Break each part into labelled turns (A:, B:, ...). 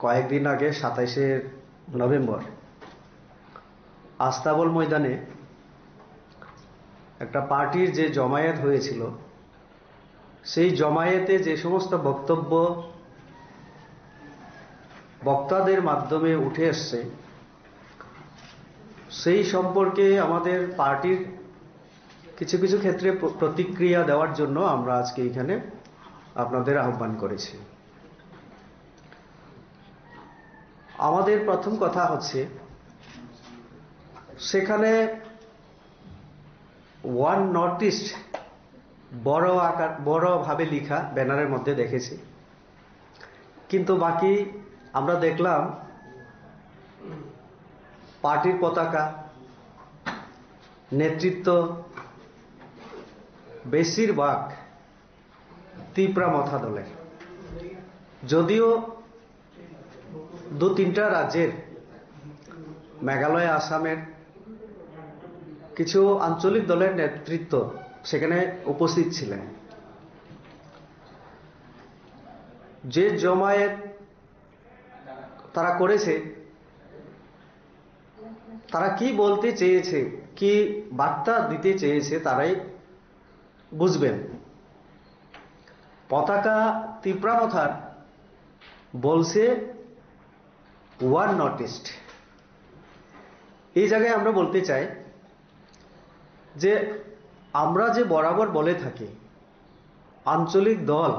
A: কয়েকদিন আগে 27শে নভেম্বর আস্তাবল ময়দানে একটা পার্টির যে জমায়েত হয়েছিল, সেই জমায়েতে যে সমস্ত বক্তব্য বক্তাদের মাধ্যমে উঠে আসছে, সেই সম্পর্কে আমাদের পার্টির কিছু কিছু ক্ষেত্রে প্রতিক্রিয়া দেওয়ার জন্য আমরা আজকে এখানে আপনাদের আহ্বান করেছি। আমাদের প্রথম কথা হচ্ছে, সেখানে ওয়ান নর্থ ইস্ট বড়ভাবে লিখা ব্যানারের মধ্যে দেখেছি, কিন্তু বাকি আমরা দেখলাম পার্টির পতাকা, নেতৃত্ব বেশিরভাগ তিপ্রা দলের। যদিও 2-3টা রাজ্যের, মেঘালয়, আসামের কিছু আঞ্চলিক দলের নেতৃত্ব সেখানে উপস্থিত ছিলেন। যে জমায়েত তারা করেছে, তারা কি বলতে চেয়েছে, কি বার্তা দিতে চেয়েছে, তারাই বুঝবেন। পতাকা তিপ্রা মথার বলছে ওয়ান নর্থ ইস্ট। এই জায়গায় আমরা বলতে চাই যে আমরা যে বরাবর বলে থাকি, আঞ্চলিক দল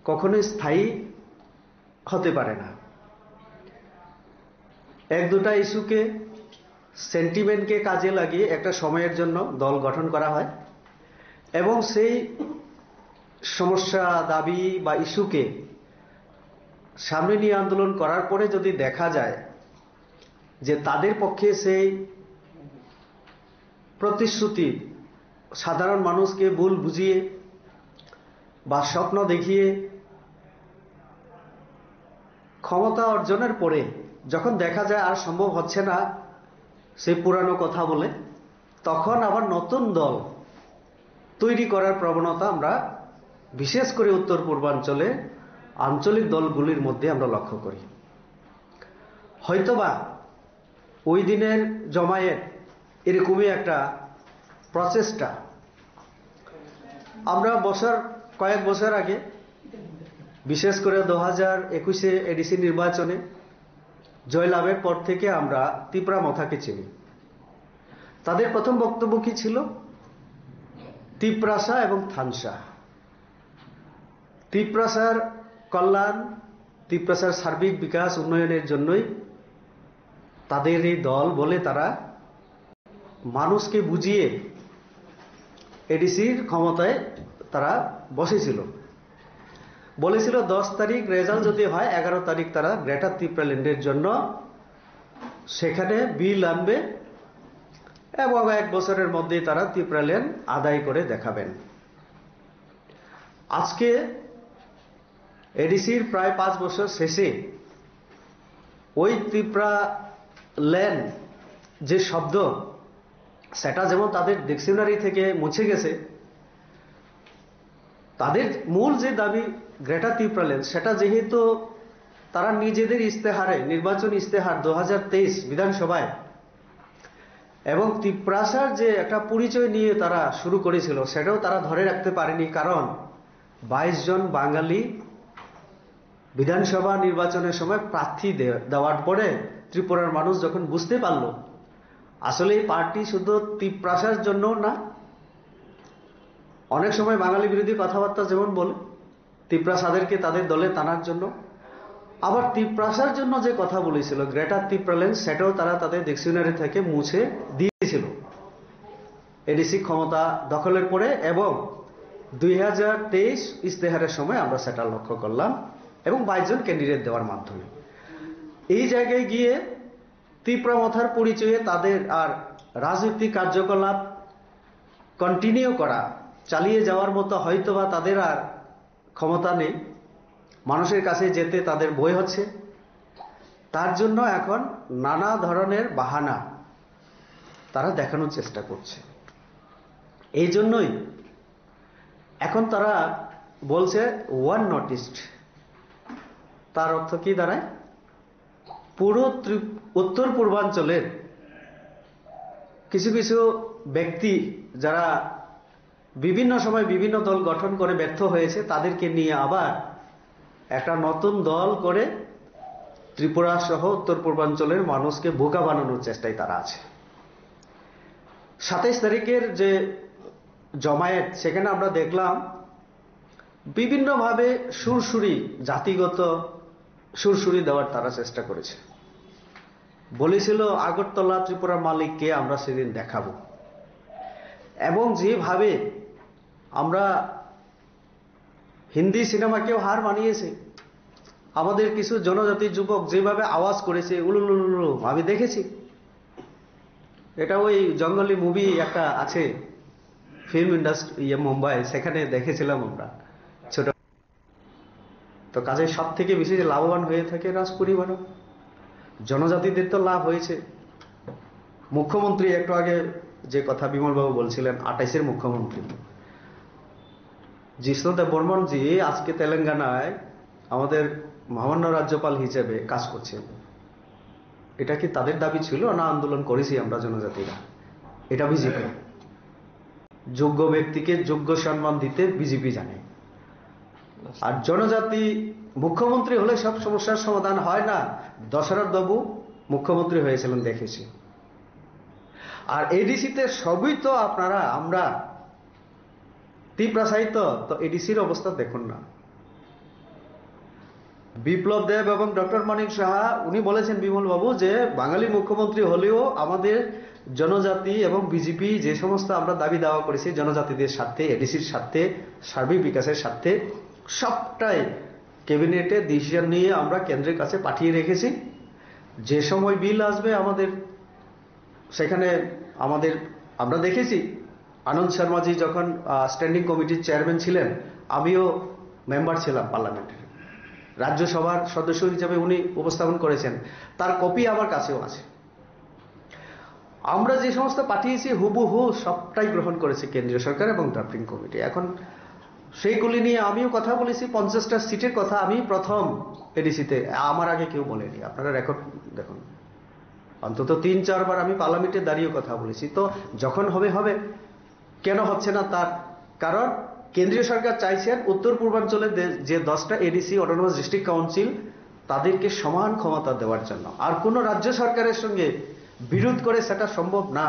A: কখনোই স্থায়ী হতে পারে না। 1-2টা ইস্যুকে, সেন্টিমেন্টকে কাজে লাগিয়ে একটা সময়ের জন্য দল গঠন করা হয়, এবং সেই সমস্যা, দাবি বা ইস্যুকে সামনে নিয়ে আন্দোলন করার পরে যদি দেখা যায় যে তাদের পক্ষে সেই প্রতিশ্রুতি সাধারণ মানুষকে ভুল বুঝিয়ে বা স্বপ্ন দেখিয়ে ক্ষমতা অর্জনের পরে যখন দেখা যায় আর সম্ভব হচ্ছে না সেই পুরানো কথা বলে, তখন আবার নতুন দল তৈরি করার প্রবণতা আমরা বিশেষ করে উত্তর পূর্বাঞ্চলে আঞ্চলিক দলগুলির মধ্যে আমরা লক্ষ্য করি। হয়তোবা ওই দিনের জমায়েত এরকমই একটা প্রচেষ্টা। আমরা কয়েক বছর আগে, বিশেষ করে 2021-এ এডিসি নির্বাচনে জয়লাভের পর থেকে আমরা তিপ্রা মথাকে চিনি। তাদের প্রথম বক্তব্য কি ছিল? তিপ্রাসা এবং থানসা। তিপ্রাসার কল্যাণ, তিপ্রাসার সার্বিক বিকাশ উন্নয়নের জন্যই তাদের এই দল বলে তারা মানুষকে বুঝিয়ে এডিসির ক্ষমতায় তারা বসেছিল। বলেছিল 10 তারিখ রেজাল্ট যদি হয়, 11 তারিখ তারা গ্রেটার তিপ্রাল্যান্ডের জন্য সেখানে বিল আনবে এবং 1 বছরের মধ্যেই তারা তিপ্রাল্যান্ড আদায় করে দেখাবেন। আজকে এডিসির প্রায় 5 বছর শেষে ওই তিপ্রাল্যান্ড যে শব্দ, সেটা যেমন তাদের ডিকশনারি থেকে মুছে গেছে, তাদের মূল যে দাবি গ্রেটার তিপ্রাল্যান্ড, সেটা যেহেতু তারা নিজেদের ইস্তেহারে, নির্বাচন ইস্তেহার 2023 বিধানসভায় এবং তিপ্রাসার যে একটা পরিচয় নিয়ে তারা শুরু করেছিল, সেটাও তারা ধরে রাখতে পারেনি। কারণ 22 জন বাঙালি বিধানসভা নির্বাচনের সময় প্রার্থী দেওয়ার পরে ত্রিপুরার মানুষ যখন বুঝতে পারল আসলে এই পার্টি শুধু তিপ্রাসার জন্য না, অনেক সময় বাঙালি বিরোধী কথাবার্তা যেমন বলে তিপ্রাসাদেরকে তাদের দলে টানার জন্য, আবার তিপ্রাসার জন্য যে কথা বলেছিল গ্রেটার তিপ্রাল্যান্ড, সেটাও তারা তাদের ডিকশনারি থেকে মুছে দিয়েছিল এডিসি ক্ষমতা দখলের পরে। এবং 2023 ইস্তেহারের সময় আমরা সেটা লক্ষ্য করলাম, এবং 22 জন ক্যান্ডিডেট দেওয়ার মাধ্যমে। এই জায়গায় গিয়ে তিপ্রা মথার পরিচয়ে তাদের আর রাজনৈতিক কার্যকলাপ কন্টিনিউ করা, চালিয়ে যাওয়ার মতো হয়তোবা তাদের আর ক্ষমতা নেই, মানুষের কাছে যেতে তাদের ভয় হচ্ছে। তার জন্য এখন নানা ধরনের বাহানা তারা দেখানোর চেষ্টা করছে। এই জন্যই এখন তারা বলছে ওয়ান নর্থ ইস্ট। তার অর্থ কি দাঁড়ায়? পুরো উত্তর পূর্বাঞ্চলের কিছু কিছু ব্যক্তি যারা বিভিন্ন সময় বিভিন্ন দল গঠন করে ব্যর্থ হয়েছে, তাদেরকে নিয়ে আবার একটা নতুন দল করে ত্রিপুরা সহ উত্তর পূর্বাঞ্চলের মানুষকে বোকা বানানোর চেষ্টায় তারা আছে। 27 তারিখের যে জমায়েত, সেখানে আমরা দেখলাম বিভিন্নভাবে সুরসুরি, জাতিগত সুরসুরি দেওয়ার তারা চেষ্টা করেছে। বলেছিল আগরতলা ত্রিপুরার মালিককে আমরা সেদিন দেখাবো, এবং যেভাবে আমরা হিন্দি সিনেমাকেও হার মানিয়েছে, আমাদের কিছু জনজাতি যুবক যেভাবে আওয়াজ করেছে উলুলুলু, আমি দেখেছি। এটা ওই জঙ্গলি মুভি একটা আছে ফিল্ম ইন্ডাস্ট্রি মুম্বাই, সেখানে দেখেছিলাম আমরা ছোট। তো কাজে সব থেকে বেশি যে লাভবান হয়ে থাকে রাজ পরিবারও, জনজাতিদের তো লাভ হয়েছে। মুখ্যমন্ত্রী একটু আগে যে কথা বিমলবাবু বলছিলেন, 28-এর মুখ্যমন্ত্রী জিষ্ণুদেব বর্মন জি আজকে তেলেঙ্গানায় আমাদের মহামান্য রাজ্যপাল হিসেবে কাজ করছেন। এটা কি তাদের দাবি ছিল না আন্দোলন করেছি আমরা জনজাতিরা? এটা বিজেপি। যোগ্য ব্যক্তিকে যোগ্য সম্মান দিতে বিজেপি জানে। আর জনজাতি মুখ্যমন্ত্রী হলে সব সমস্যার সমাধান হয় না। দশরথ বাবু মুখ্যমন্ত্রী হয়েছিলেন, দেখেছি। আর এডিসিতে সবই তো আপনারা আমরা ত্রিপ্রাসায়িত, তো এডিসির অবস্থা দেখুন না। বিপ্লব দেব এবং ডক্টর মানিক সাহা উনি বলেছেন বিমল বাবু যে বাঙালি মুখ্যমন্ত্রী হলেও আমাদের জনজাতি এবং বিজেপি যে সমস্ত আমরা দাবি দাওয়া করেছি জনজাতিদের স্বার্থে, এডিসির স্বার্থে, সার্বিক বিকাশের স্বার্থে, সবটাই ক্যাবিনেটে ডিসিশন নিয়ে আমরা কেন্দ্রের কাছে পাঠিয়ে রেখেছি। যে সময় বিল আসবে আমাদের সেখানে আমরা দেখেছি আনন্দ শর্মাজি যখন স্ট্যান্ডিং কমিটির চেয়ারম্যান ছিলেন, আমিও মেম্বার ছিলাম পার্লামেন্টের, রাজ্যসভার সদস্য হিসেবে উনি উপস্থাপন করেছেন, তার কপি আমার কাছেও আছে। আমরা যে সমস্ত পাঠিয়েছি হুবহু সবটাই গ্রহণ করেছে কেন্দ্রীয় সরকার এবং ড্রাফটিং কমিটি। এখন সেইগুলি নিয়ে আমিও কথা বলেছি। 50টা সিটের কথা আমি প্রথম এডিসিতে, আমার আগে কেউ বলেনি। আপনারা রেকর্ড দেখুন, অন্তত 3-4 বার আমি পার্লামেন্টে দাঁড়িয়ে কথা বলেছি। তো যখন হবে হবে, কেন হচ্ছে না তার কারণ কেন্দ্রীয় সরকার চাইছেন উত্তর পূর্বাঞ্চলে যে 10টা এডিসি অটোনমাস ডিস্ট্রিক্ট কাউন্সিল, তাদেরকে সমান ক্ষমতা দেওয়ার জন্য। আর কোন রাজ্য সরকারের সঙ্গে বিরোধ করে সেটা সম্ভব না।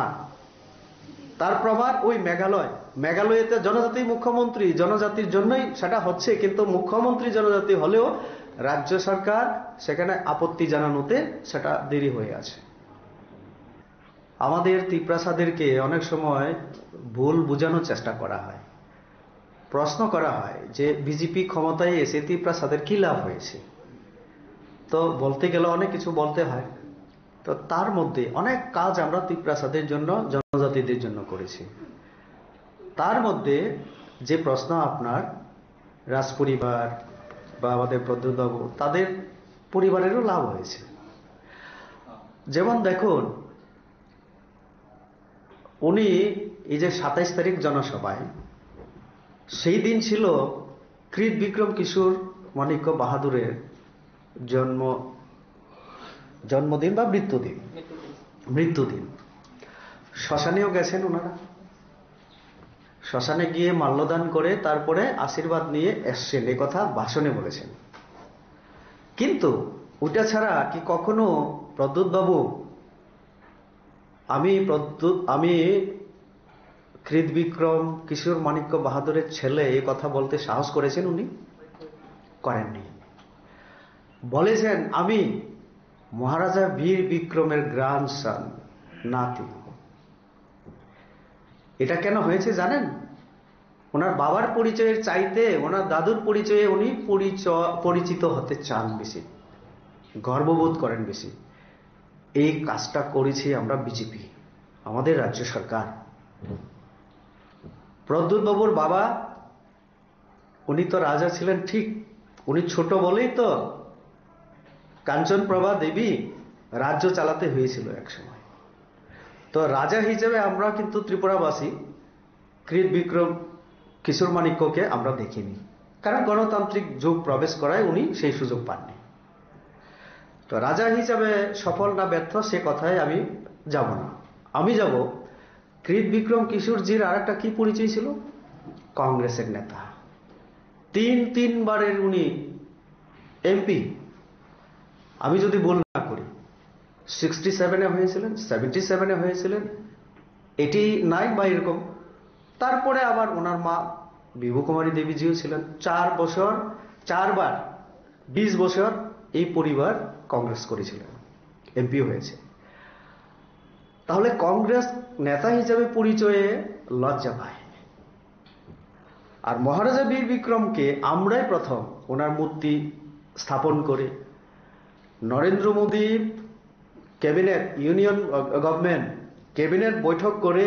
A: তার প্রমাণ ওই মেঘালয়েতে জনজাতি মুখ্যমন্ত্রী, জনজাতির জন্যই সেটা হচ্ছে, কিন্তু মুখ্যমন্ত্রী জনজাতি হলেও রাজ্য সরকার সেখানে আপত্তি জানানোতে সেটা দেরি হয়ে আছে। আমাদের ত্রিপ্রাসাদেরকে অনেক সময় ভুল বোঝানোর চেষ্টা করা হয়। প্রশ্ন করা হয় যে বিজেপি ক্ষমতায় এসে ত্রিপ্রাসাদের কি লাভ হয়েছে। তো বলতে গেলে অনেক কিছু বলতে হয়। তো তার মধ্যে অনেক কাজ আমরা ত্রিপ্রাসাদের জন্য, জনজাতিদের জন্য করেছি। তার মধ্যে যে প্রশ্ন আপনার রাজপরিবার বা আমাদের প্রদ্যোৎবাবু, তাদের পরিবারেরও লাভ হয়েছে। যেমন দেখুন, উনি এই যে 27 তারিখ জনসভায়, সেই দিন ছিল কৃত বিক্রম কিশোর মাণিক্য বাহাদুরের জন্মদিন বা মৃত্যুদিন। শ্মশানেও গেছেন ওনারা। শ্মশানে গিয়ে মাল্যদান করে তারপরে আশীর্বাদ নিয়ে এসছেন, এ কথা ভাষণে বলেছেন। কিন্তু ওটা ছাড়া কি কখনো প্রদ্যোৎবাবু আমি কৃত বিক্রম কিশোর মাণিক্য বাহাদুরের ছেলে এ কথা বলতে সাহস করেছেন? উনি করেননি। বলেছেন আমি মহারাজা বীর বিক্রমের গ্র্যান্ডসন, নাতি। এটা কেন হয়েছে জানেন? ওনার বাবার পরিচয়ের চাইতে ওনার দাদুর পরিচয়ে উনি পরিচিত হতে চান বেশি, গর্ববোধ করেন বেশি। এই কাজটা করেছি আমরা বিজেপি, আমাদের রাজ্য সরকার। প্রদ্যোৎবাবুর বাবা উনি তো রাজা ছিলেন ঠিক, উনি ছোট বলেই তো কাঞ্চনপ্রভা দেবী রাজ্য চালাতে হয়েছিল এক সময়। তো রাজা হিসেবে আমরা কিন্তু ত্রিপুরাবাসী কৃত বিক্রম কিশোর মাণিক্যকে আমরা দেখিনি, কারণ গণতান্ত্রিক যুগ প্রবেশ করায় উনি সেই সুযোগ পাননি। তো রাজা হিসাবে সফল না ব্যর্থ সে কথায় আমি যাব না। আমি যাব কৃত বিক্রম কিশোরজির আর একটা কি পরিচয় ছিল, কংগ্রেসের নেতা, তিনবারের উনি এমপি। আমি যদি ভুল না করি 67-এ হয়েছিলেন, 77-এ হয়েছিলেন, 89 বা এরকম। তারপরে আবার ওনার মা বিভু কুমারী দেবীজিও ছিলেন। 4 বছর 4বার 20 বছর এই পরিবার কংগ্রেস করেছিলেন, এমপি হয়েছে। তাহলে কংগ্রেস নেতা হিসেবে পরিচয়ে লজ্জা পায়। আর মহারাজা বীর বিক্রমকে আমরাই প্রথম ওনার মূর্তি স্থাপন করে নরেন্দ্র মোদীর ক্যাবিনেট, ইউনিয়ন গভর্নমেন্ট ক্যাবিনেট বৈঠক করে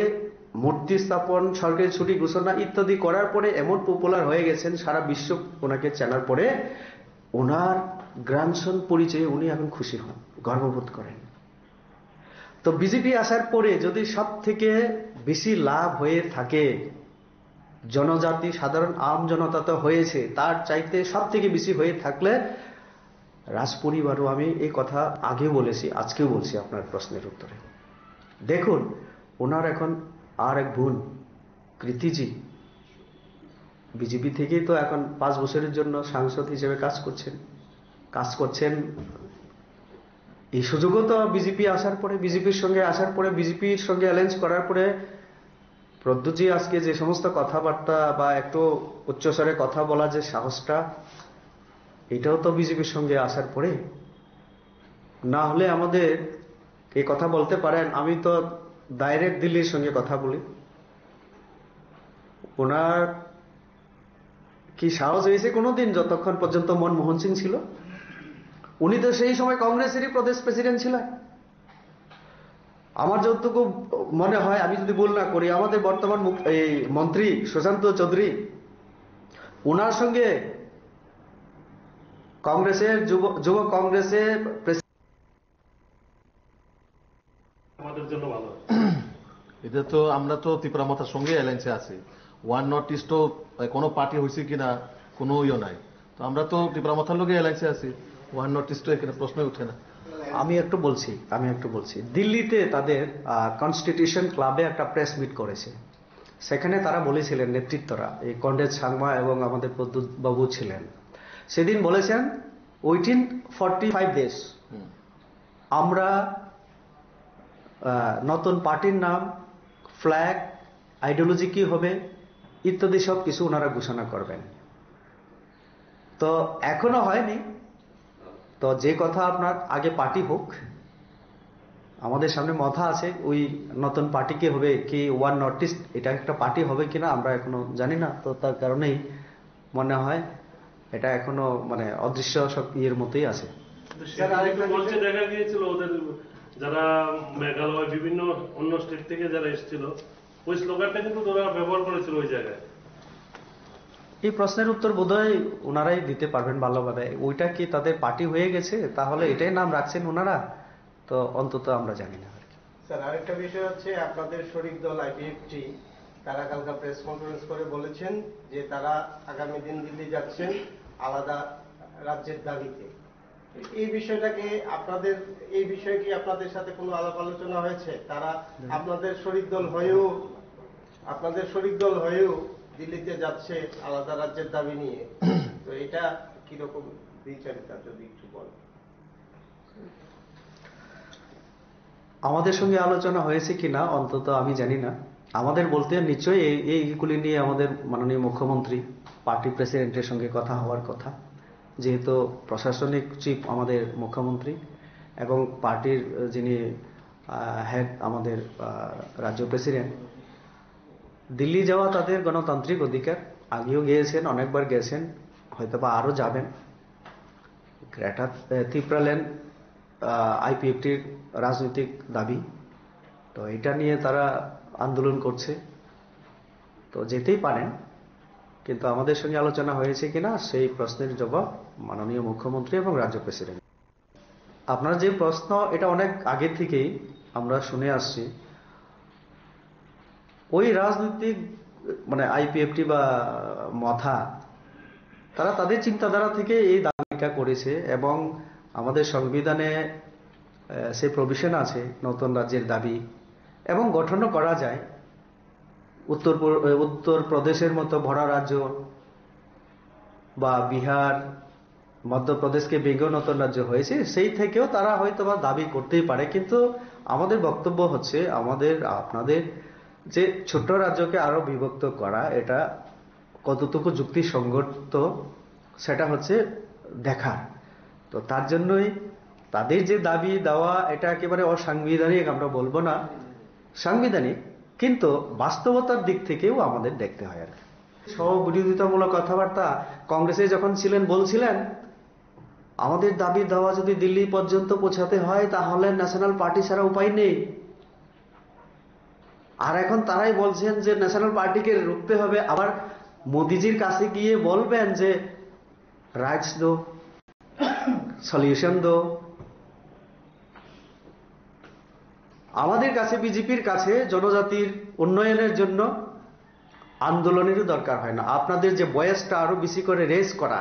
A: মূর্তি স্থাপন, সরকারি ছুটি ঘোষণা ইত্যাদি করার পরে এমন পপুলার হয়ে গেছেন, সারা বিশ্ব ওনাকে চেনার পরে ওনার গ্র্যান্ডসন পরিচয়ে উনি এখন খুশি হন, গর্ববোধ করেন। তো বিজেপি আসার পরে যদি সব থেকে বেশি লাভ হয়ে থাকে, জনজাতি সাধারণ আম জনতা তো হয়েছে, তার চাইতে সব থেকে বেশি হয়ে থাকলে রাজপরিবারও, আমি এই কথা আগে বলেছি, আজকেও বলছি আপনার প্রশ্নের উত্তরে। দেখুন ওনার এখন আর এক বোন কৃতিজি বিজেপি থেকেই তো এখন 5 বছরের জন্য সাংসদ হিসেবে কাজ করছেন। এই সুযোগও তো বিজেপির সঙ্গে আসার পরে, বিজেপির সঙ্গে অ্যালায়েন্স করার পরে প্রদ্যুৎজি আজকে যে সমস্ত কথাবার্তা বা একটু উচ্চস্বরে কথা বলা যে সাহসটা, এটাও তো বিজেপির সঙ্গে আসার পরে। না হলে আমাদের এই কথা বলতে পারেন, আমি তো ডাইরেক্ট দিল্লির সঙ্গে কথা বলি। ওনার কি সাহস হয়েছে কোনোদিন, যতক্ষণ পর্যন্ত মনমোহন সিং ছিল? উনি তো সেই সময় কংগ্রেসেরই প্রদেশ প্রেসিডেন্ট ছিলেন। আমার যতটুকু মনে হয়, আমি যদি ভুল না করি, আমাদের বর্তমান এই মন্ত্রী সুশান্ত চৌধুরী, ওনার সঙ্গে কংগ্রেসের যুব কংগ্রেসের
B: আমাদের জন্য ভালো। এটা তো আমরা তো ত্রিপুরা মাথার সঙ্গে অ্যালায়েন্সে আছি। ওয়ান নর্থ ইস্ট কোনো পার্টি হয়েছে কিনা কোনো ইয়ে নাই, তো আমরা তো ত্রিপুরা মাথার লোকে অ্যালায়েন্সে আছি। ওয়ান নর্থ ইস্ট এখানে প্রশ্নই উঠে না।
A: আমি একটু বলছি দিল্লিতে তাদের কনস্টিটিউশন ক্লাবে একটা প্রেস মিট করেছে। সেখানে তারা বলেছিলেন, নেতৃত্বরা, এই কনরেড সাংমা এবং আমাদের প্রদ্যুৎ বাবু ছিলেন, সেদিন বলেছেন উইথিন 45 ডেজ আমরা নতুন পার্টির নাম, ফ্ল্যাগ, আইডিওলজি কি হবে ইত্যাদি সব কিছু ওনারা ঘোষণা করবেন। তো এখনো হয়নি। তো যে কথা, আপনার আগে পার্টি হোক, আমাদের সামনে মাথা আছে, ওই নতুন পার্টি কি হবে, কি ওয়ান নর্থ ইস্ট এটা একটা পার্টি হবে কিনা আমরা এখনো জানি না। তো তার কারণেই মনে হয় এটা এখনো মানে অদৃশ্য সব ইয়ের মতোই আছে।
B: দেখা গিয়েছিল ওদের যারা মেঘালয় বিভিন্ন অন্য স্টেট থেকে যারা এসেছিল, ওই স্লোগানটা কিন্তু ওরা ব্যবহার করেছিল ওই জায়গায়।
A: এই প্রশ্নের উত্তর বোধহয় ওনারাই দিতে পারবেন ভালোভাবে। ওইটা কি তাদের পার্টি হয়ে গেছে, তাহলে এটাই নাম রাখছেন ওনারা, তো অন্তত আমরা জানি না।
C: স্যার, আরেকটা বিষয় হচ্ছে আপনাদের শরিক দল আইপিএফটি, তারা কালকে প্রেস কনফারেন্স করে বলেছেন যে তারা আগামী দিন দিল্লি যাচ্ছেন আলাদা রাজ্যের দাবিতে। এই বিষয়টাকে এই বিষয়ে কি আপনাদের সাথে কোনো আলাপ আলোচনা হয়েছে? তারা আপনাদের শরিক দল হয়েও দিল্লিতে যাচ্ছে আলাদা রাজ্যের দাবি নিয়ে, তো এটা কিরকম বিচারিতা যদি একটু বলেন।
A: আমাদের সঙ্গে আলোচনা হয়েছে কিনা অন্তত আমি জানি না। আমাদের বলতে নিশ্চয়ই এইগুলি নিয়ে আমাদের মাননীয় মুখ্যমন্ত্রী, পার্টি প্রেসিডেন্টের সঙ্গে কথা হওয়ার কথা, যেহেতু প্রশাসনিক চিফ আমাদের মুখ্যমন্ত্রী এবং পার্টির যিনি হেড আমাদের রাজ্য প্রেসিডেন্ট। দিল্লি যাওয়া তাদের গণতান্ত্রিক অধিকার, আগেও গিয়েছেন, অনেকবার গেছেন, হয়তো বা আরও যাবেন। গ্রেটার ত্রিপুরাল্যান্ড আইপিএফটির রাজনৈতিক দাবি, তো এটা নিয়ে তারা আন্দোলন করছে, তো যেতেই পারেন। কিন্তু আমাদের সঙ্গে আলোচনা হয়েছে কিনা সেই প্রশ্নের জবাব মাননীয় মুখ্যমন্ত্রী এবং রাজ্য প্রেসিডেন্ট। আপনার যে প্রশ্ন, এটা অনেক আগে থেকেই আমরা শুনে আসছি। ওই রাজনৈতিক মানে আইপিএফটি বা মথা, তারা তাদের চিন্তাধারা থেকে এই দাবিটা করেছে এবং আমাদের সংবিধানে সে প্রভিশন আছে নতুন রাজ্যের দাবি, এবং গঠনও করা যায়। উত্তর প্রদেশের মতো বড় রাজ্য বা বিহার, মধ্যপ্রদেশকে ভেঙে নতুন রাজ্য হয়েছে, সেই থেকেও তারা হয়তো বা দাবি করতেই পারে। কিন্তু আমাদের বক্তব্য হচ্ছে, আপনাদের যে ছোট রাজ্যকে আরো বিভক্ত করা, এটা কতটুকু যুক্তিসঙ্গত সেটা হচ্ছে দেখার। তো তার জন্যই তাদের যে দাবি দেওয়া, এটা একেবারে অসাংবিধানিক আমরা বলবো না, সাংবিধানিক, কিন্তু বাস্তবতার দিক থেকেও আমাদের দেখতে হয় আর কি। স্ববিরোধিতামূলক কথাবার্তা কংগ্রেসে যখন ছিলেন বলছিলেন, আমাদের দাবি দেওয়া যদি দিল্লি পর্যন্ত পৌঁছাতে হয় তাহলে ন্যাশনাল পার্টি ছাড়া উপায় নেই। আর এখন তারাই বলছেন যে ন্যাশনাল পার্টিকে রুখতে হবে। আবার মোদিজির কাছে গিয়ে বলবেন যে রাইটস দো, সলিউশন দো। আমাদের কাছে, বিজেপির কাছে জনজাতির উন্নয়নের জন্য আন্দোলনেরও দরকার হয় না। আপনাদের যে বয়সটা আরো বেশি করে রেস করা,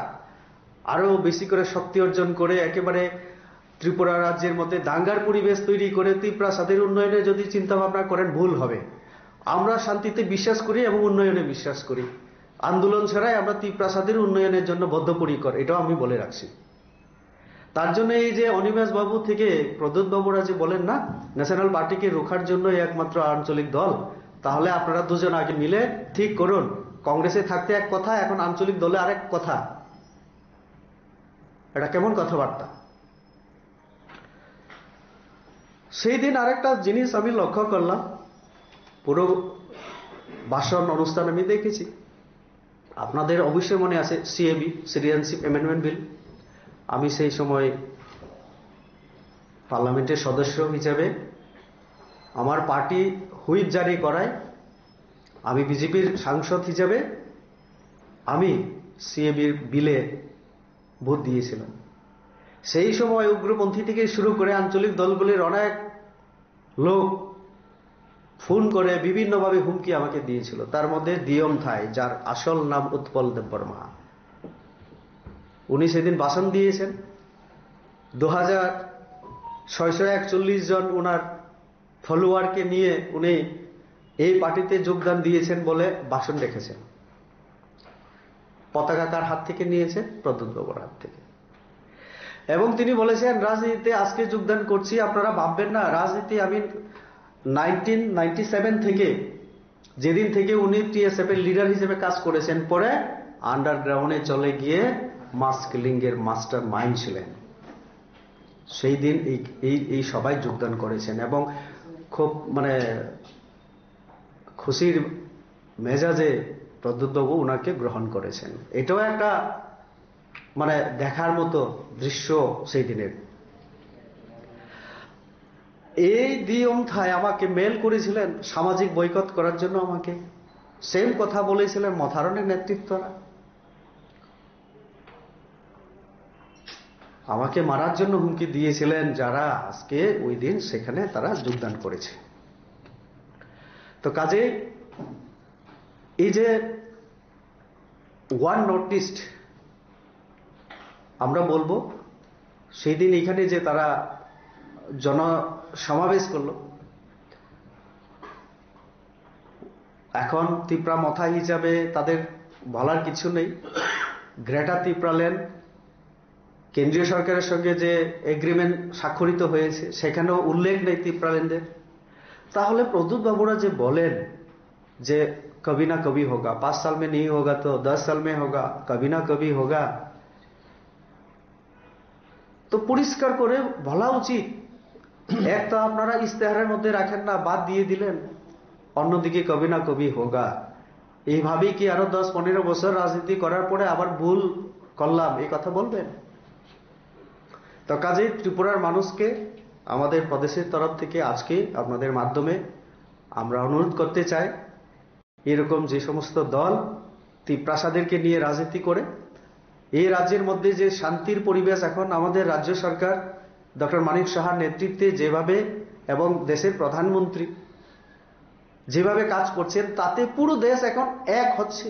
A: আরো বেশি করে শক্তি অর্জন করে একেবারে ত্রিপুরা রাজ্যের মধ্যে দাঙ্গার পরিবেশ তৈরি করে ত্রিপ্রাসাদের উন্নয়নে যদি চিন্তা ভাবনা করেন, ভুল হবে। আমরা শান্তিতে বিশ্বাস করি এবং উন্নয়নে বিশ্বাস করি। আন্দোলন ছাড়াই আমরা ত্রিপ্রাসাদের উন্নয়নের জন্য বদ্ধপরিকর, এটাও আমি বলে রাখছি। তার জন্য এই যে অনিমেষ বাবু থেকে প্রদ্যোৎ বাবুরা যে বলেন না, ন্যাশনাল পার্টিকে রোখার জন্য একমাত্র আঞ্চলিক দল, তাহলে আপনারা দুজন আগে মিলে ঠিক করুন। কংগ্রেসে থাকতে এক কথা, এখন আঞ্চলিক দলে আরেক কথা। এটা কেমন কথাবার্তা? সেই দিন আরেকটা জিনিস আমি লক্ষ্য করলাম, পুরো ভাষণ অনুষ্ঠান আমি দেখেছি। আপনাদের অবশ্যই মনে আছে সিএবি, সিটিজেনশিপ অ্যামেন্ডমেন্ট বিল। আমি সেই সময় পার্লামেন্টের সদস্য হিসেবে আমার পার্টি হুইপ জারি করায়, আমি বিজেপির সাংসদ হিসেবে আমি সিএবির বিলে ভোট দিয়েছিলাম। সেই সময় উগ্রপন্থী থেকে শুরু করে আঞ্চলিক দলগুলির অনেক লোক ফোন করে বিভিন্নভাবে হুমকি আমাকে দিয়েছিল। তার মধ্যে দিয়ম থাই, যার আসল নাম উৎপল দেববর্মা, উনি সেদিন ভাষণ দিয়েছেন। 2641 জন ওনার ফলোয়ারকে নিয়ে উনি এই পার্টিতে যোগদান দিয়েছেন বলে ভাষণ রেখেছেন। পতাকা কার হাত থেকে নিয়েছেন? প্রদ্যোৎ বাবুর হাত থেকে। এবং তিনি বলেছেন, রাজনীতিতে আজকে যোগদান করছি, আপনারা ভাববেন না রাজনীতি আমি 1997 থেকে, যেদিন থেকে উনি টিএসএফ এর লিডার হিসেবে কাজ করেছেন, পরে আন্ডারগ্রাউন্ডে চলে গিয়ে মাস কিলিং এর মাস্টার মাইন্ড ছিলেন। সেই দিন এই সবাই যোগদান করেছেন এবং খুব খুশির মেজাজে প্রদ্যোৎ বাবু ওনাকে গ্রহণ করেছেন। এটাও একটা দেখার মতো দৃশ্য সেই দিনের। এই দিয়ম থাই আমাকে মেল করেছিলেন সামাজিক বয়কট করার জন্য, আমাকে সেম কথা বলেছিলেন মথারণের নেতৃত্বরা, আমাকে মারার জন্য হুমকি দিয়েছিলেন যারা আজকে ওই দিন সেখানে তারা যোগদান করেছে। তো কাজে এই যে ওয়ান নর্থ ইস্ট আমরা বলবো, সেই দিন এখানে যে তারা জনসমাবেশ করলো, এখন ত্রিপুরা মাথা হিসাবে তাদের বলার কিছু নেই। গ্রেটার ত্রিপুরাল্যান্ড কেন্দ্রীয় সরকারের সঙ্গে যে এগ্রিমেন্ট স্বাক্ষরিত হয়েছে সেখানেও উল্লেখ নেই ত্রিপুরাল্যান্ডের। তাহলে প্রদ্যোৎ বাবুরা যে বলেন যে কবি না কবি হোগা, 5 সাল में नहीं होगा तो 10 साल में होगा, कभी ना कभी होगा, তো পরিষ্কার করে বলা উচিত। একটা আপনারা ইস্তেহারের মধ্যে রাখেন না, বাদ দিয়ে দিলেন, অন্যদিকে কবি না কবি হোগা। এইভাবেই কি আরো 10-15 বছর রাজনীতি করার পরে আবার ভুল করলাম এই কথা বলবেন? তো কাজেই ত্রিপুরার মানুষকে আমাদের প্রদেশের তরফ থেকে আজকে আপনাদের মাধ্যমে আমরা অনুরোধ করতে চাই, এরকম যে সমস্ত দল ত্রিপ্রাসাদেরকে নিয়ে রাজনীতি করে, এই রাজ্যের মধ্যে যে শান্তির পরিবেশ এখন আমাদের রাজ্য সরকার ডক্টর মানিক সাহার নেতৃত্বে যেভাবে এবং দেশের প্রধানমন্ত্রী যেভাবে কাজ করছেন, তাতে পুরো দেশ এখন এক হচ্ছে।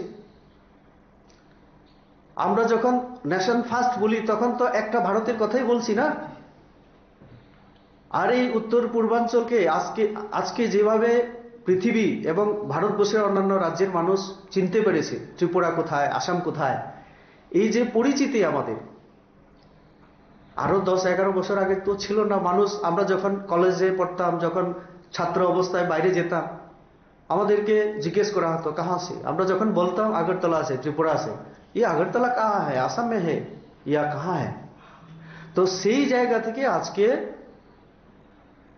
A: আমরা যখন নেশন ফার্স্ট বলি তখন তো একটা ভারতের কথাই বলছি না। আর এই উত্তর পূর্বাঞ্চলকে আজকে যেভাবে পৃথিবী এবং ভারতবর্ষের অন্যান্য রাজ্যের মানুষ চিনতে পেরেছে, ত্রিপুরা কোথায়, আসাম কোথায়, এই যে পরিচিতি আমাদের, আরো 10-11 বছর আগে তো ছিল না। মানুষ, আমরা যখন কলেজে পড়তাম, যখন ছাত্র অবস্থায় বাইরে যেতাম, আমাদেরকে জিজ্ঞেস করা হতো কাহা সে। আমরা যখন বলতাম আগরতলা আছে, ত্রিপুরা আছে, ইয়ে আগরতলা কাহা হ্যায়, আসাম মে হ্যায় ইয়া কাহা হ্যায়। তো সেই জায়গা থেকে আজকে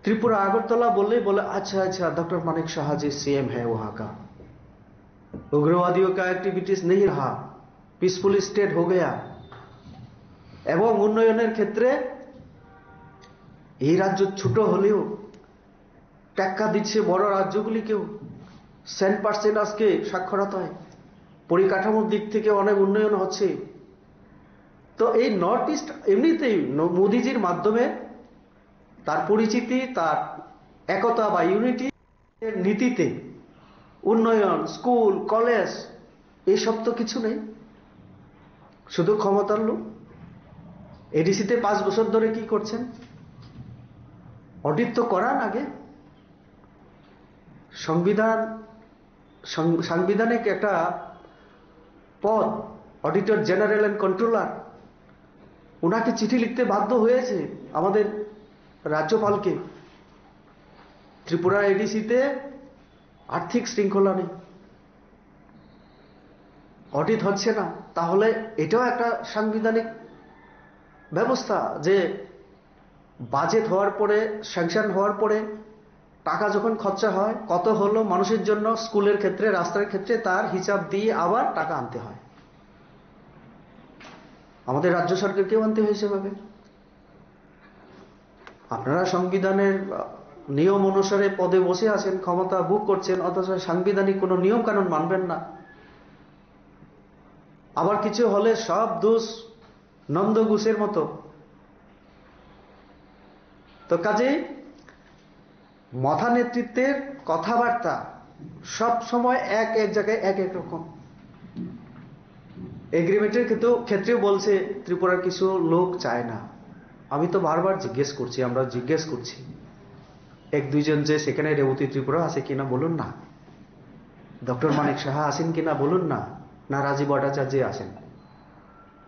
A: त्रिपुरा अगरतला बोले अच्छा अच्छा डॉक्टर मानिक शाह जी सीएम है वहां का, उग्रवादियों का एक्टिविटीज नहीं रहा, पीसफुल स्टेट हो गया। এবং উন্নয়নের ক্ষেত্রে এই রাজ্য ছোট হলেও টাকা দিচ্ছে বড় রাজ্যগুলিকেও। 100% আজকে সাক্ষরতায়, পরিকাঠামোর দিক থেকে অনেক উন্নয়ন হচ্ছে। তো এই নর্থ ইস্ট এমনিতেই মোদিজির মাধ্যমে তার পরিচিতি, তার একতা বা ইউনিটি নীতিতে উন্নয়ন, স্কুল, কলেজ এইসব তো কিছু নেই, শুধু ক্ষমতার লোক। এডিসিতে 5 বছর ধরে কি করছেন? অডিট তো করান আগে। সাংবিধানিক একটা পদ, অডিটর জেনারেল অ্যান্ড কন্ট্রোলার, ওনাকে চিঠি লিখতে বাধ্য হয়েছে আমাদের রাজ্যপালকে। ত্রিপুরা এডিসিতে আর্থিক শৃঙ্খলা নেই, অডিট হচ্ছে না। তাহলে এটাও একটা সাংবিধানিক ব্যবস্থা যে বাজেট হওয়ার পরে, স্যাংশন হওয়ার পরে টাকা যখন খরচা হয়, কত হলো মানুষের জন্য, স্কুলের ক্ষেত্রে, রাস্তার ক্ষেত্রে, তার হিসাব দিয়ে আবার টাকা আনতে হয়। আমাদের রাজ্য সরকারকেও আনতে হয় সেভাবে। আপনারা সংবিধানের নিয়ম অনুসারে পদে বসে আছেন, ক্ষমতা ভোগ করছেন, অথচ সাংবিধানিক কোনো নিয়ম কানুন মানবেন না। আবার কিছু হলে সব দোষ নন্দঘোষের মতো। তো কাজেই মথা নেতৃত্বের কথাবার্তা সব সময় এক জায়গায় এক রকম। এগ্রিমেন্টের ক্ষেত্রেও বলছে ত্রিপুরার কিছু লোক চায় না। আমি তো বারবার জিজ্ঞেস করছি, আমরা জিজ্ঞেস করছি, 1-2 জন যে সেখানে রেবতী ত্রিপুরা আছে কিনা বলুন না, ডক্টর মানিক সাহা আছেন কিনা বলুন না, না রাজীব ভট্টাচার্য আছেন।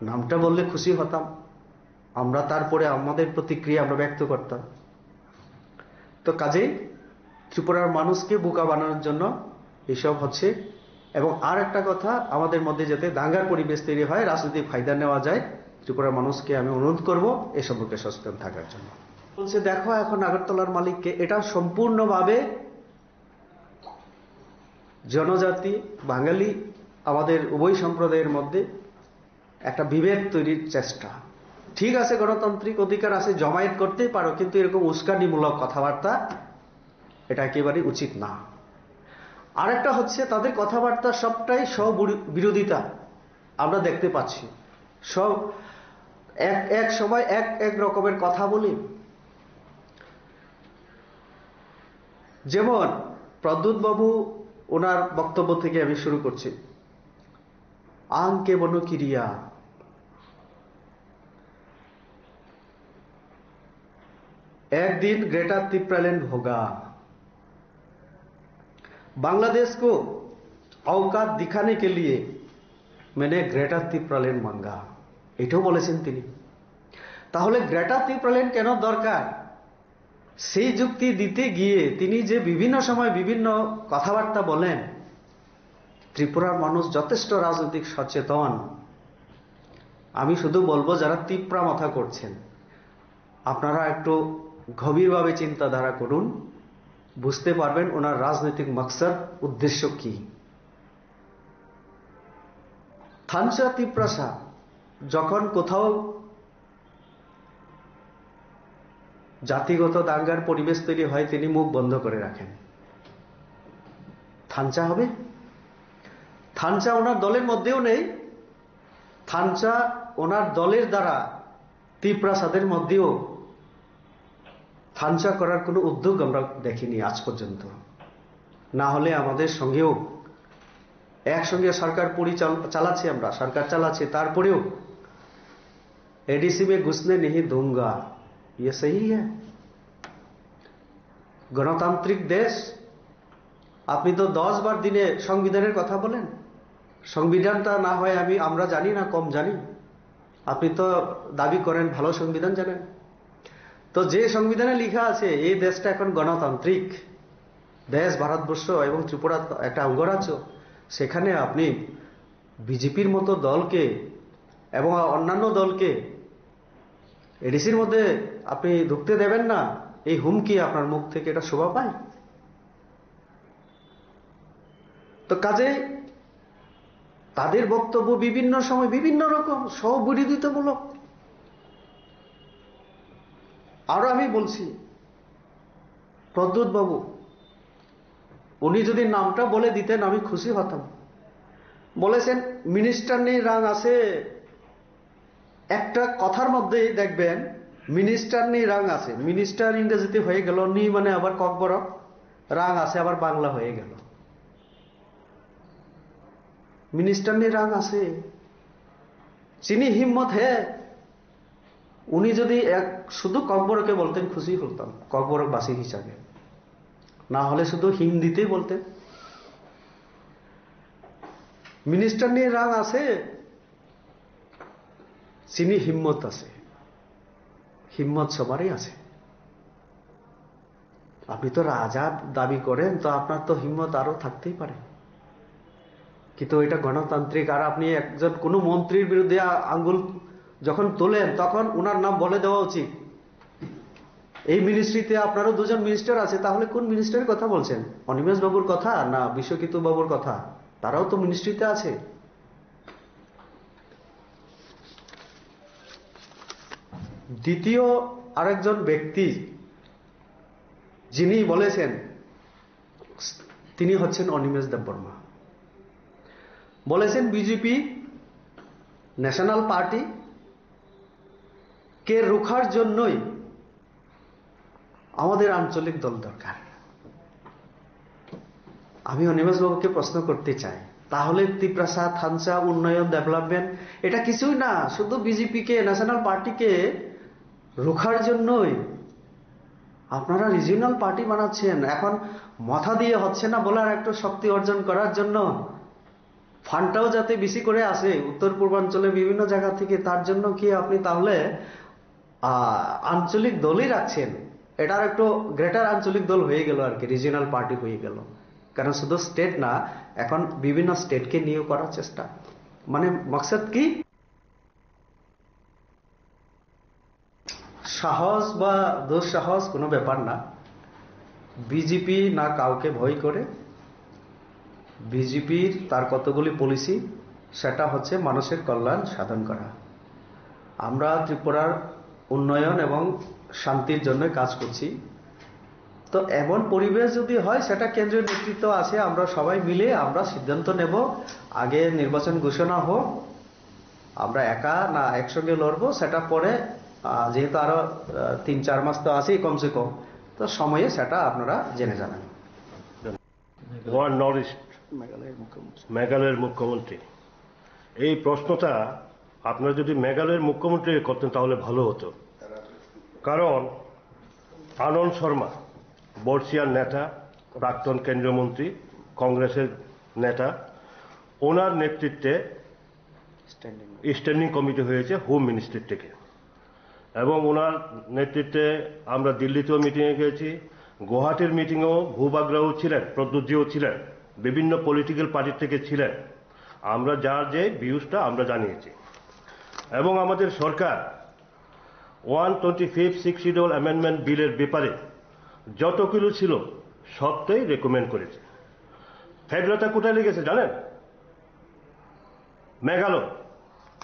A: নামটা বললে খুশি হতাম, আমরা তারপরে আমাদের প্রতিক্রিয়া আমরা ব্যক্ত করতাম। তো কাজেই ত্রিপুরার মানুষকে বোকা বানানোর জন্য এসব হচ্ছে। এবং আর একটা কথা, আমাদের মধ্যে যাতে দাঙ্গার পরিবেশ তৈরি হয়, রাজনৈতিক ফায়দা নেওয়া যায়, ত্রিপুরার মানুষকে আমি অনুরোধ করব এ সম্পর্কে সচেতন থাকার জন্য। বলছে দেখো এখন আগরতলার মালিককে। এটা সম্পূর্ণভাবে জনজাতি, বাঙালি, আমাদের উভয় সম্প্রদায়ের মধ্যে একটা বিভেদ তৈরির চেষ্টা। ঠিক আছে, গণতান্ত্রিক অধিকার আছে, জমায়েত করতেই পারো, কিন্তু এরকম উস্কানিমূলক কথাবার্তা এটা একেবারে উচিত না। আরেকটা হচ্ছে তাদের কথাবার্তা সবটাই স্ববিরোধিতা আমরা দেখতে পাচ্ছি। সব এক সময় এক রকমের কথা বলি। যেমন প্রদ্যুৎ বাবু, ওনার বক্তব্য থেকে আমি শুরু করছি। আংকে বনকিরিয়া, एक दिन ग्रेटा तिप्रालैंड होगा, बांग्लादेश को औकात दिखाने के लिए मैंने ग्रेटा तिप्रालैंड मांगा, এটাও বলেছেন তিনি। তাহলে গ্রেটা তিপ্রালैंड কেন দরকার, সেই যুক্তি দিতে গিয়ে তিনি যে বিভিন্ন সময় বিভিন্ন কথাবার্তা বলেন। ত্রিপুরার মানুষ যথেষ্ট রাজনৈতিক সচেতন। আমি শুধু বলবো যারা তিপ্রা মাথা করছেন, আপনারা একটু গভীরভাবে চিন্তাধারা করুন, বুঝতে পারবেন ওনার রাজনৈতিক মকসদ, উদ্দেশ্য কি। থানচা তিপ্রাসা যখন কোথাও জাতিগত দাঙ্গার পরিবেশ তৈরি হয়, তিনি মুখ বন্ধ করে রাখেন। থানচা হবে? থানচা ওনার দলের মধ্যেও নেই, থানচা ওনার দলের দ্বারা তিপ্রাসাদের মধ্যেও থানচা করার কোনো উদ্যোগ আমরা দেখিনি আজ পর্যন্ত। না হলে আমাদের সঙ্গেও একসঙ্গে সরকার চালাচ্ছি, আমরা সরকার চালাচ্ছি, তারপরেও एडीसी में घुसने नहीं दूंगा, ये सही है? গণতান্ত্রিক দেশ। আপনি তো 10 বার দিনে সংবিধানের কথা বলেন। সংবিধানটা না হয় আমরা জানি না, কম জানি। আপনি তো দাবি করেন ভালো সংবিধান জানেন। তো যে সংবিধানে লেখা আছে এই দেশটা এখন গণতান্ত্রিক দেশ, ভারতবর্ষ এবং ত্রিপুরা একটা অঙ্গরাজ্য, সেখানে আপনি বিজেপির মতো দলকে এবং অন্যান্য দলকে এডিসির মধ্যে আপনি ঢুকতে দেবেন না, এই হুমকি আপনার মুখ থেকে এটা শোভা পায়? তো কাজে তাদের বক্তব্য বিভিন্ন সময় বিভিন্ন রকম স্ববিরোধিতামূলক। আরো আমি বলছি, প্রদ্যুৎ বাবু উনি যদি নামটা বলে দিতেন আমি খুশি হতাম। বলেছেন মিনিস্টার নেই রাং আছে, একটা কথার মধ্যেই দেখবেন মিনিস্টার নেই রাং আছে। মিনিস্টার ইংরেজিতে হয়ে গেল, নি মানে আবার ককবর, রাং আছে আবার বাংলা হয়ে গেল। মিনিস্টার নেই রাং আছে, চিনি হিম্মত হে। উনি যদি শুধু ককবরকে বলতেন খুশি হতাম, ককবরবাসী হিসাবে, না হলে শুধু হিন্দিতেই বলতেন মিনিস্টার নেই রাং আছে, চিনি হিম্মত আছে। হিম্মত সবারই আছে। আপনি তো রাজা দাবি করেন, তো আপনার তো হিম্মত আরো থাকতেই পারে, কিন্তু এটা গণতান্ত্রিক। আর আপনি একজন কোন মন্ত্রীর বিরুদ্ধে আঙ্গুল যখন তোলেন তখন উনার নাম বলে দেওয়া উচিত। এই মিনিস্ট্রিতে আপনারও 2 জন মিনিস্টার আছে, তাহলে কোন মিনিস্টারের কথা বলছেন? অনিমেষ বাবুর কথা না বিশ্বকিতু বাবুর কথা? তারাও তো মিনিস্ট্রিতে আছে। দ্বিতীয় আরেকজন ব্যক্তি যিনি বলেছেন তিনি হচ্ছেন অনিমেষ দেববর্মা। বলেছেন বিজেপি ন্যাশনাল পার্টি কে রুখার জন্যই আমাদের আঞ্চলিক দল দরকার। আমি অনিমেষ বাবুকে প্রশ্ন করতে চাই, তাহলে ত্রিপ্রাসা, থানচা, উন্নয়ন, ডেভেলপমেন্ট এটা কিছুই না, শুধু বিজেপিকে ন্যাশনাল পার্টিকে রুখার জন্যই আপনারা রিজিওনাল পার্টি বানাচ্ছেন। এখন মাথা দিয়ে হচ্ছে না বলার একটু শক্তি অর্জন করার জন্য, ফান্ডটাও যাতে বেশি করে আসে উত্তর পূর্বাঞ্চলে বিভিন্ন জায়গা থেকে, তার জন্য কি আপনি তাহলে আঞ্চলিক দলই রাখছেন? এটার একটু গ্রেটার আঞ্চলিক দল হয়ে গেল আর কি, রিজিওনাল পার্টি হয়ে গেল। কারণ শুধু স্টেট না, এখন বিভিন্ন স্টেটকে নিয়েও করার চেষ্টা। মানে মকসদ কি? সাহস বা দুঃসাহস কোনো ব্যাপার না। বিজেপি না কাউকে ভয় করে। বিজেপির তার কতগুলি পলিসি, সেটা হচ্ছে মানুষের কল্যাণ সাধন করা। আমরা ত্রিপুরার উন্নয়ন এবং শান্তির জন্য কাজ করছি। তো এমন পরিবেশ যদি হয়, সেটা কেন্দ্রীয় নেতৃত্ব আছে, আমরা সবাই মিলে আমরা সিদ্ধান্ত নেব। আগে নির্বাচন ঘোষণা হোক, আমরা একা না একসঙ্গে লড়বো সেটা পরে, যেহেতু আরো 3-4 মাস তো আছেই কমসে কম, তো সময়ে সেটা আপনারা জেনে যাবেন।
D: ওয়ান নর্থ ইস্ট মেঘালয়ের মুখ্যমন্ত্রী, এই প্রশ্নটা আপনারা যদি মেঘালয়ের মুখ্যমন্ত্রী করতেন তাহলে ভালো হতো। কারণ আনন্দ শর্মা বর্ষিয়ার নেতা, প্রাক্তন কেন্দ্রীয় মন্ত্রী, কংগ্রেসের নেতা, ওনার নেতৃত্বে স্ট্যান্ডিং কমিটি হয়েছে হোম মিনিস্ট্রি থেকে, এবং ওনার নেতৃত্বে আমরা দিল্লিতেও মিটিংয়ে গিয়েছি, গুয়াহাটির মিটিংয়েও ভূবাগরাও ছিলেন, প্রদ্যুৎজিও ছিলেন, বিভিন্ন পলিটিক্যাল পার্টি থেকে ছিলেন। আমরা যার যে ভিউজটা আমরা জানিয়েছি, এবং আমাদের সরকার 125 শিডিউল অ্যামেন্ডমেন্ট বিলের ব্যাপারে যতগুলো ছিল সবটাই রেকমেন্ড করেছে। ফেডরালটা কোথায় লেগেছে জানেন? মেঘালয়।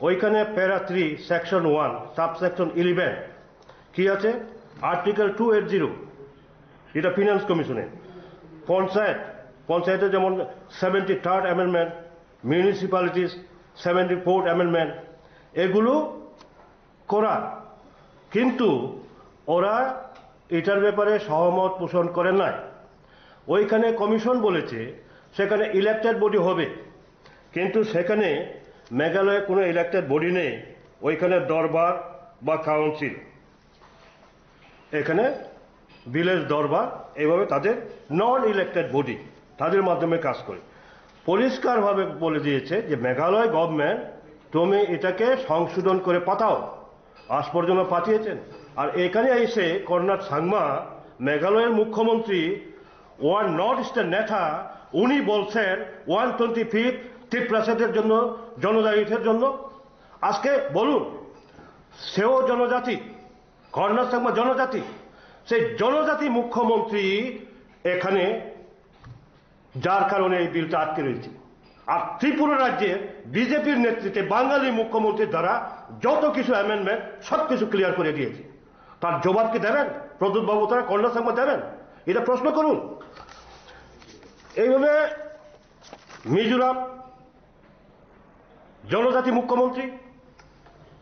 D: ওইখানে প্যারা 3 সেকশন 1 সাবসেকশন 11 কি আছে? আর্টিকেল 280, এটা ফিনান্স কমিশনে। পঞ্চায়েতে যেমন 73rd amendment, municipalities 74th amendment, এগুলো করা, কিন্তু ওরা এটার ব্যাপারে সহমত পোষণ করেন নাই। ওইখানে কমিশন বলেছে সেখানে ইলেক্টেড বডি হবে, কিন্তু সেখানে মেঘালয়ে কোনো ইলেক্টেড বডি নেই, ওইখানে দরবার বা কাউন্সিল, এখানে ভিলেজ দরবার, এইভাবে তাদের নন ইলেক্টেড বডি, তাদের মাধ্যমে কাজ করে। পরিষ্কারভাবে বলে দিয়েছে যে মেঘালয় গভর্নমেন্ট তুমি এটাকে সংশোধন করে পাঠাও, আজ পর্যন্ত পাঠিয়েছেন। আর এখানে এসে কর্ণাড সাংমা মেঘালয়ের মুখ্যমন্ত্রী ওয়ান নর্থ ইস্টের নেতা, উনি বলছেন 125 ত্রিপ্রাসাদের জন্য, জনজাতিদের জন্য। আজকে বলুন, সেও জনজাতি, কর্ণাড সাংমা জনজাতি, সেই জনজাতি মুখ্যমন্ত্রী এখানে, যার কারণে এই বিলটা আটকে রয়েছে। আর ত্রিপুরা রাজ্যের বিজেপির নেতৃত্বে বাঙালি মুখ্যমন্ত্রীর দ্বারা যত কিছু অ্যামেন্ডমেন্ট সবকিছু ক্লিয়ার করে দিয়েছে। তার জবাব কি দেবেন প্রদ্যুৎ বাবু, তারা কর্ণাড সাংমা দেবেন? এটা প্রশ্ন করুন। এইভাবে মিজোরাম জনজাতি মুখ্যমন্ত্রী,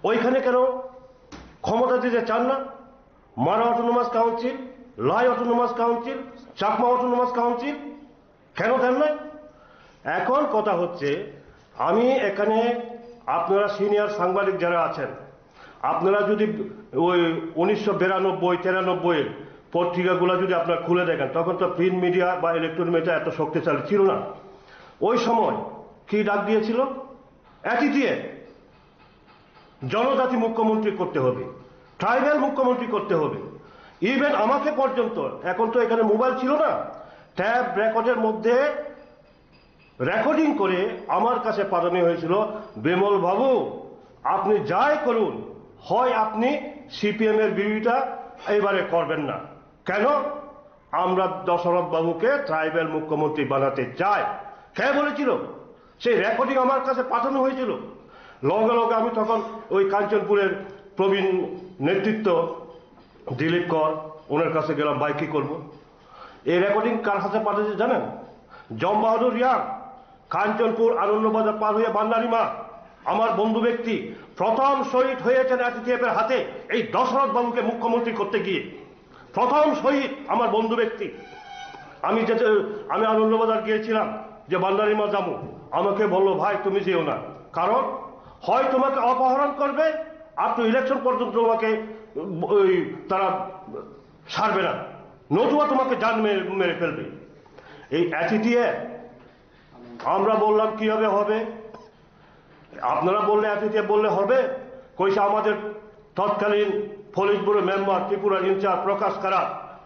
D: ওইখানে কেন ক্ষমতা দিতে চান না? Mara autonomous council, Lai autonomous council, Chakma autonomous council কেন দেন না? এখন কথা হচ্ছে, আমি এখানে, আপনারা সিনিয়র সাংবাদিক যারা আছেন, আপনারা যদি ওই 1992-93 পত্রিকাগুলো যদি আপনারা খুলে দেখেন, তখন তো প্রিন্ট মিডিয়া বা ইলেকট্রনিক মিডিয়া এত শক্তিশালী ছিল না। ওই সময় কি ডাক দিয়েছিল? দিয়ে জনজাতি মুখ্যমন্ত্রী করতে হবে, ট্রাইবাল মুখ্যমন্ত্রী করতে হবে। ইভেন আমাকে পর্যন্ত, এখন তো এখানে মোবাইল ছিল না, ট্যাব রেকর্ডের মধ্যে রেকর্ডিং করে আমার কাছে পাঠানো হয়েছিল, বিমল বাবু আপনি যাই করুন, হয় আপনি সিপিএম এর বিরোধিতা এবারে করবেন না। কেন? আমরা দশরথ বাবুকে ট্রাইবাল মুখ্যমন্ত্রী বানাতে চাই। কে বলেছিল? সেই রেকর্ডিং আমার কাছে পাঠানো হয়েছিল। লগে লগে আমি তখন ওই কাঞ্চনপুরের প্রবীণ নেতৃত্ব দিলীপ কর, ওনার কাছে গেলাম, ভাই কি করবো? এই রেকর্ডিং কার কাছে পাঠিয়েছে জানেন? জম বাহাদুর রিয়াং, কাঞ্চনপুর আনন্দবাজার পার হয়ে বান্নারিমা, আমার বন্ধু ব্যক্তি, প্রথম শহীদ হয়েছেন এটিএফ এর হাতে এই দশরথ বাবুকে মুখ্যমন্ত্রী করতে গিয়ে। প্রথম শহীদ আমার বন্ধু ব্যক্তি। আমি আনন্দবাজার গিয়েছিলাম যে বান্নারিমা যাবো, আমাকে বললো ভাই তুমি যেও না, কারণ হয় তোমাকে অপহরণ করবে, আপনি ইলেকশন পর্যন্ত তোমাকে তারা ছাড়বে না, নতুবা তোমাকে জান মেরে ফেলবে। এই এটিএফ আমরা বললাম কিভাবে হবে? আপনারা বললে এটিএফ বললে হবে? কইসা আমাদের তৎকালীন police bureau member Tripura in charge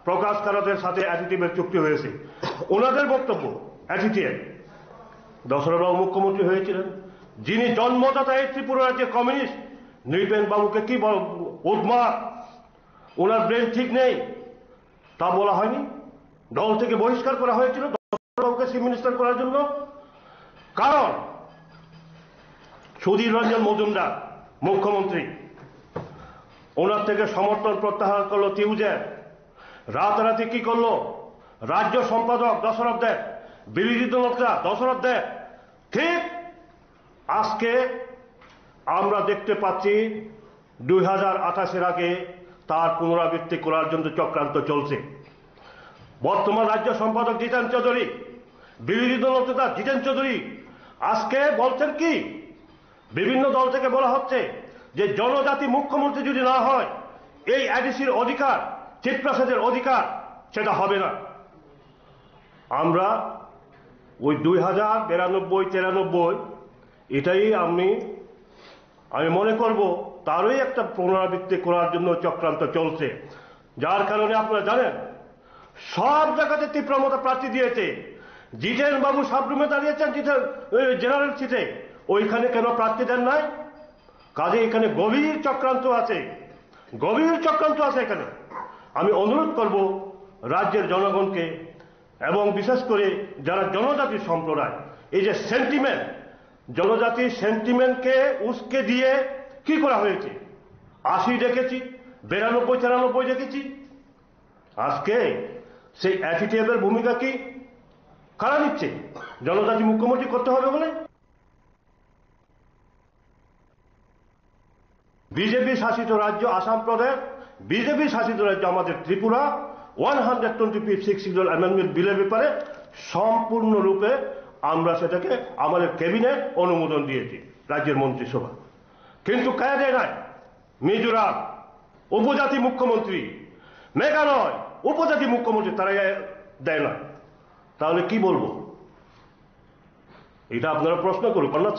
D: Prakash কারাতের সাথে এটিএফের চুক্তি হয়েছে। ওনাদের বক্তব্য, এটিএফ দশরথবাবু মুখ্যমন্ত্রী হয়েছিলেন, যিনি জন্মদাতা এই ত্রিপুরা রাজ্যের কমিউনিস্ট, নৃপেন বাবুকে কি উদ্মাদ, ওনার ব্রেন ঠিক নেই, তা বলা হয়নি? দল থেকে বহিষ্কার করা হয়েছিল দশরথবাবুকে চিফ মিনিস্টার করার জন্য। কারণ সুধীর রঞ্জন মজুমদার মুখ্যমন্ত্রী, ওনার থেকে সমর্থন প্রত্যাহার করলো টিউজের। রাতারাতি কি করলো? রাজ্য সম্পাদক দশরথ দেব, বিরোধী দলনেতা দশরথ দেব। ঠিক আজকে আমরা দেখতে পাচ্ছি 2028-এর আগে তার পুনরাবৃত্তি করার জন্য চক্রান্ত চলছে। বর্তমান রাজ্য সম্পাদক জিতেন চৌধুরী, বিরোধী দলনেতা জিতেন চৌধুরী আজকে বলছেন কি, বিভিন্ন দল থেকে বলা হচ্ছে যে জনজাতি মুখ্যমন্ত্রী যদি না হয়, এই এডিসির অধিকার, চিত্রাসেদের অধিকার, সেটা হবে না। আমরা ওই 2092-93 এটাই আমি মনে করব তারই একটা পুনরাবৃত্তি করার জন্য চক্রান্ত চলছে। যার কারণে আপনারা জানেন সব জায়গাতে তীব্রমতা প্রার্থী দিয়েছে। জিতেন বাবু সাবরুমে দাঁড়িয়েছেন, জিতেন জেনারেল সিটে, ওইখানে কেন প্রার্থী দেন নাই? কাজে এখানে গভীর চক্রান্ত আছে, গভীর চক্রান্ত আছে এখানে। আমি অনুরোধ করব রাজ্যের জনগণকে এবং বিশেষ করে যারা জনজাতি সম্প্রদায়, এই যে সেন্টিমেন্ট, জনজাতির সেন্টিমেন্টকে উস্কে দিয়ে কি করা হয়েছে? 80 দেখেছি, 92-93 দেখেছি। আজকে সেই এটিএফ এর ভূমিকা কি কারা নিচ্ছে? জনজাতি মুখ্যমন্ত্রী করতে হবে বলে? বিজেপি শাসিত রাজ্য আসাম প্রদেশ, বিজেপি শাসিত রাজ্য আমাদের ত্রিপুরা 125 অ্যামেন্ডমেন্ট বিলের ব্যাপারে সম্পূর্ণরূপে আমরা সেটাকে আমাদের ক্যাবিনেট অনুমোদন দিয়েছি, রাজ্যের মন্ত্রিসভা। কিন্তু কে দেয় নাই? মিজোরাম উপজাতি মুখ্যমন্ত্রী, মেঘালয় উপজাতি মুখ্যমন্ত্রী, তারা দেয় না। তাহলে কি বলবো? এটা আপনারা প্রশ্ন করুন, কন্যা